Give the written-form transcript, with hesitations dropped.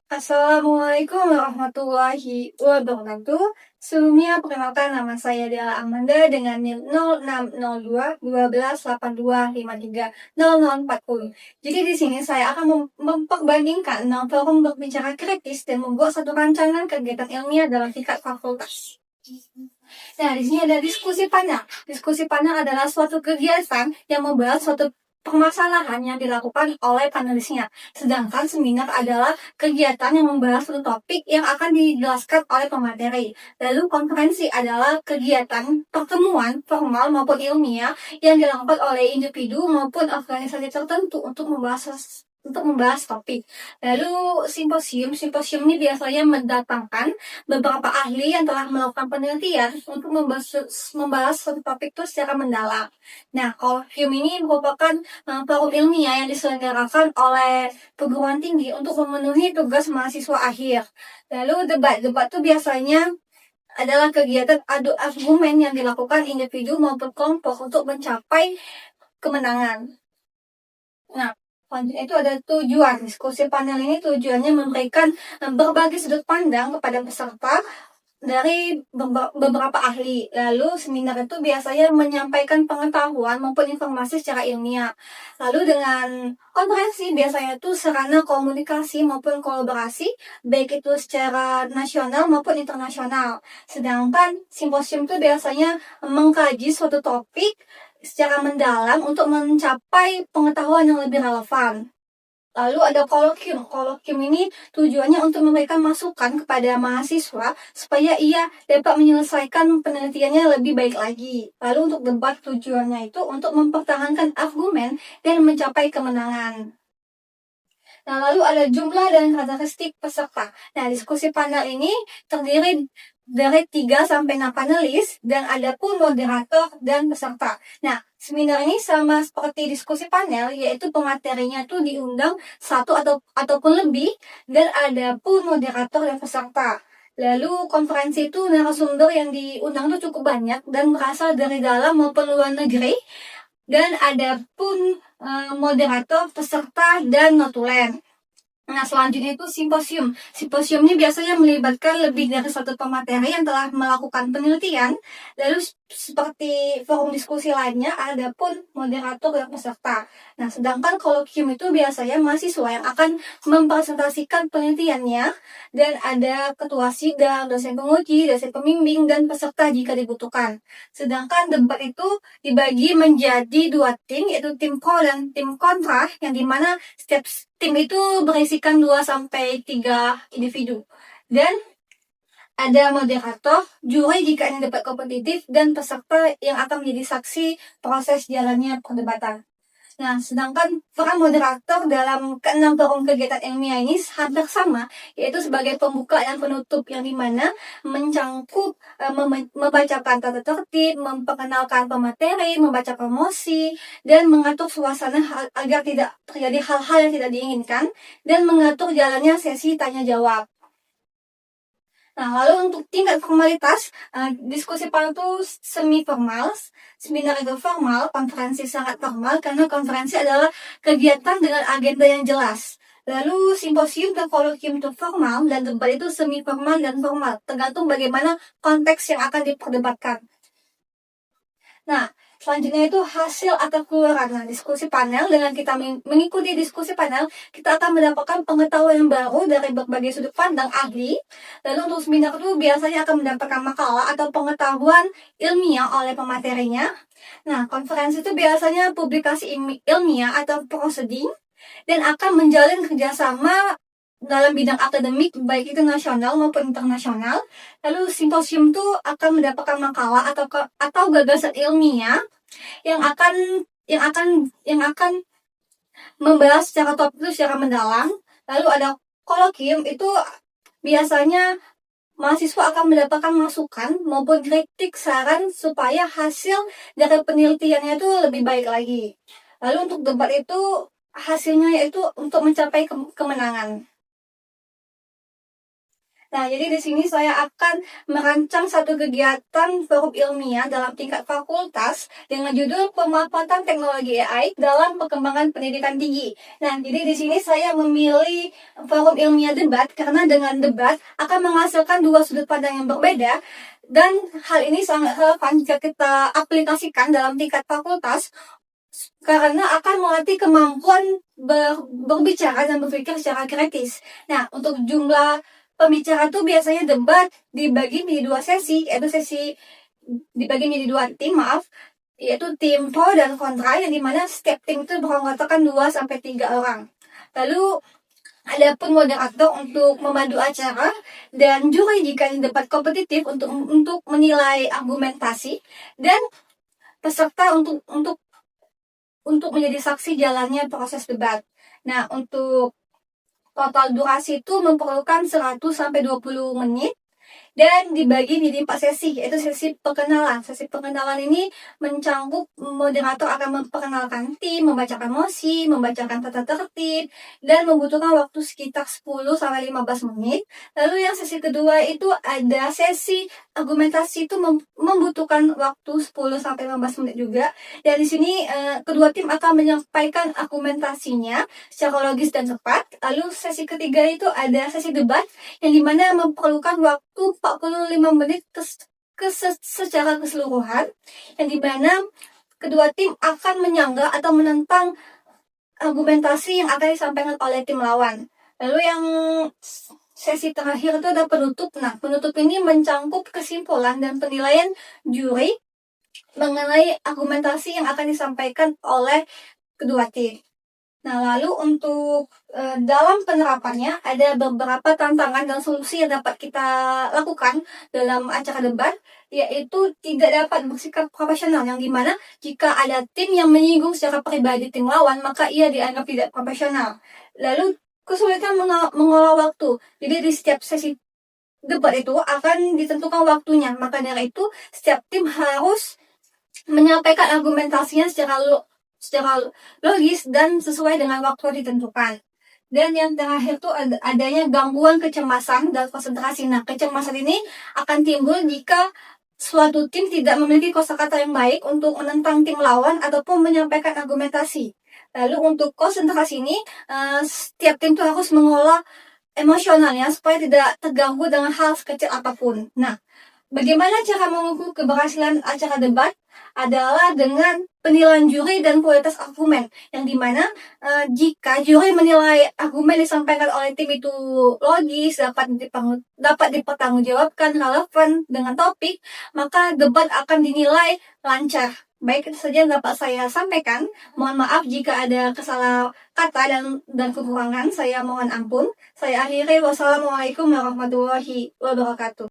Assalamualaikum warahmatullahi wabarakatuh. Sebelumnya perkenalkan nama saya adalah Amanda dengan NIM 0602 1282 52 Jadi di sini saya akan memperbandingkan 6 forum berbicara kritis dan membuat satu rancangan kegiatan ilmiah dalam tingkat fakultas. Nah, di sini ada diskusi panel. Diskusi panel adalah suatu kegiatan yang membahas suatu permasalahan yang dilakukan oleh panelisnya. Sedangkan seminar adalah kegiatan yang membahas suatu topik yang akan dijelaskan oleh pemateri. Lalu konferensi adalah kegiatan pertemuan formal maupun ilmiah yang dilakukan oleh individu maupun organisasi tertentu untuk membahas topik. Lalu simposium ini biasanya mendatangkan beberapa ahli yang telah melakukan penelitian untuk membahas suatu topik itu secara mendalam. Nah, kolloquium ini merupakan forum ilmiah yang diselenggarakan oleh perguruan tinggi untuk memenuhi tugas mahasiswa akhir. Lalu debat itu biasanya adalah kegiatan adu argumen yang dilakukan individu maupun kelompok untuk mencapai kemenangan. Nah, selanjutnya itu ada tujuan. Diskusi panel ini tujuannya memberikan berbagai sudut pandang kepada peserta dari beberapa ahli. Lalu seminar itu biasanya menyampaikan pengetahuan maupun informasi secara ilmiah. Lalu dengan konferensi biasanya itu sarana komunikasi maupun kolaborasi, baik itu secara nasional maupun internasional. Sedangkan simposium itu biasanya mengkaji suatu topik secara mendalam untuk mencapai pengetahuan yang lebih relevan. Lalu ada kolloquium. Kolloquium ini tujuannya untuk memberikan masukan kepada mahasiswa supaya ia dapat menyelesaikan penelitiannya lebih baik lagi. Lalu untuk debat tujuannya itu untuk mempertahankan argumen dan mencapai kemenangan. Nah, lalu ada jumlah dan karakteristik peserta. Nah, diskusi panel ini terdiri dari 3-6 panelis dan ada pun moderator dan peserta. Nah, seminar ini sama seperti diskusi panel, yaitu pematerinya itu diundang satu ataupun lebih dan ada pun moderator dan peserta. Lalu konferensi itu narasumber yang diundang itu cukup banyak dan berasal dari dalam maupun luar negeri. Dan ada pun moderator, peserta, dan notulen. Nah, selanjutnya itu simposium. Simposium ini biasanya melibatkan lebih dari satu pemateri yang telah melakukan penelitian. Lalu seperti forum diskusi lainnya, ada pun moderator dan peserta. Nah, sedangkan kolloquium itu biasanya mahasiswa yang akan mempresentasikan penelitiannya dan ada ketua sidang, dosen penguji, dosen pembimbing, dan peserta jika dibutuhkan. Sedangkan debat itu dibagi menjadi 2 tim, yaitu tim pro dan tim kontra, yang dimana setiap tim itu berisikan 2-3 individu. Dan ada moderator, juri jika ini debat kompetitif, dan peserta yang akan menjadi saksi proses jalannya perdebatan. Nah, sedangkan peran moderator dalam ke-6 forum kegiatan ilmiah ini hampir sama, yaitu sebagai pembuka dan penutup, yang dimana mencangkup membacakan tata tertib, memperkenalkan pemateri, membaca promosi, dan mengatur suasana agar tidak terjadi hal-hal yang tidak diinginkan, dan mengatur jalannya sesi tanya-jawab. Nah, lalu untuk tingkat formalitas, diskusi panel itu semi formal, seminar itu formal, konferensi sangat formal karena konferensi adalah kegiatan dengan agenda yang jelas. Lalu simposium dan kolloquium itu formal dan debat itu semi formal dan formal, tergantung bagaimana konteks yang akan diperdebatkan. Nah, selanjutnya itu hasil atau keluaran. Nah, diskusi panel, dengan kita mengikuti diskusi panel, kita akan mendapatkan pengetahuan yang baru dari berbagai sudut pandang ahli. Lalu untuk seminar itu biasanya akan mendapatkan makalah atau pengetahuan ilmiah oleh pematerinya. Nah, konferensi itu biasanya publikasi ilmiah atau proceeding dan akan menjalin kerjasama dalam bidang akademik, baik itu nasional maupun internasional. Lalu simposium itu akan mendapatkan makalah atau gagasan ilmiah yang akan membahas secara topik itu secara mendalam. Lalu ada kolloquium, itu biasanya mahasiswa akan mendapatkan masukan maupun kritik saran supaya hasil dari penelitiannya itu lebih baik lagi. Lalu untuk debat itu hasilnya yaitu untuk mencapai kemenangan. Nah, jadi di sini saya akan merancang satu kegiatan forum ilmiah dalam tingkat fakultas dengan judul pemanfaatan teknologi AI dalam perkembangan pendidikan tinggi. Nah, jadi di sini saya memilih forum ilmiah debat karena dengan debat akan menghasilkan dua sudut pandang yang berbeda dan hal ini sangat relevan jika kita aplikasikan dalam tingkat fakultas karena akan melatih kemampuan berbicara dan berpikir secara kritis. Nah, untuk jumlah pembicara tuh biasanya debat dibagi menjadi dua sesi, yaitu sesi dibagi menjadi dua tim, yaitu tim pro dan kontra, yang dimana setiap tim itu beranggotakan 2 sampai 3 orang. Lalu ada pun moderator untuk memandu acara dan juri jika ini debat kompetitif untuk menilai argumentasi dan peserta untuk menjadi saksi jalannya proses debat. Nah, untuk total durasi itu memerlukan 100 sampai 20 menit dan dibagi menjadi 4 sesi, yaitu sesi perkenalan. Sesi perkenalan ini mencakup moderator akan memperkenalkan tim, membacakan mosi, membacakan tata tertib, dan membutuhkan waktu sekitar 10 sampai 15 menit. Lalu yang sesi kedua itu ada sesi argumentasi, itu membutuhkan waktu 10 sampai 15 menit juga. Dan di sini kedua tim akan menyampaikan argumentasinya secara logis dan tepat. Lalu sesi ketiga itu ada sesi debat yang dimana memerlukan waktu 45 menit secara keseluruhan, yang dimana kedua tim akan menyanggah atau menentang argumentasi yang akan disampaikan oleh tim lawan. Lalu yang sesi terakhir itu ada penutup. Nah, penutup ini mencakup kesimpulan dan penilaian juri mengenai argumentasi yang akan disampaikan oleh kedua tim. Nah, lalu untuk dalam penerapannya ada beberapa tantangan dan solusi yang dapat kita lakukan dalam acara debat, yaitu tidak dapat bersikap profesional, yang dimana jika ada tim yang menyinggung secara pribadi tim lawan, maka ia dianggap tidak profesional. Lalu kesulitan mengolah waktu. Jadi di setiap sesi debat itu akan ditentukan waktunya, maka dari itu setiap tim harus menyampaikan argumentasinya secara logis dan sesuai dengan waktu yang ditentukan. Dan yang terakhir tuh adanya gangguan kecemasan dan konsentrasi. Nah, kecemasan ini akan timbul jika suatu tim tidak memiliki kosakata yang baik untuk menentang tim lawan ataupun menyampaikan argumentasi. Lalu untuk konsentrasi ini, setiap tim tuh harus mengolah emosionalnya supaya tidak terganggu dengan hal sekecil apapun. Nah, bagaimana cara mengukur keberhasilan acara debat adalah dengan penilaian juri dan kualitas argumen, yang dimana jika juri menilai argumen disampaikan oleh tim itu logis, dapat dipertanggungjawabkan, relevan dengan topik, maka debat akan dinilai lancar. Baik, itu saja yang dapat saya sampaikan. Mohon maaf jika ada kesalah kata dan kekurangan, saya mohon ampun. Saya akhiri, wassalamualaikum warahmatullahi wabarakatuh.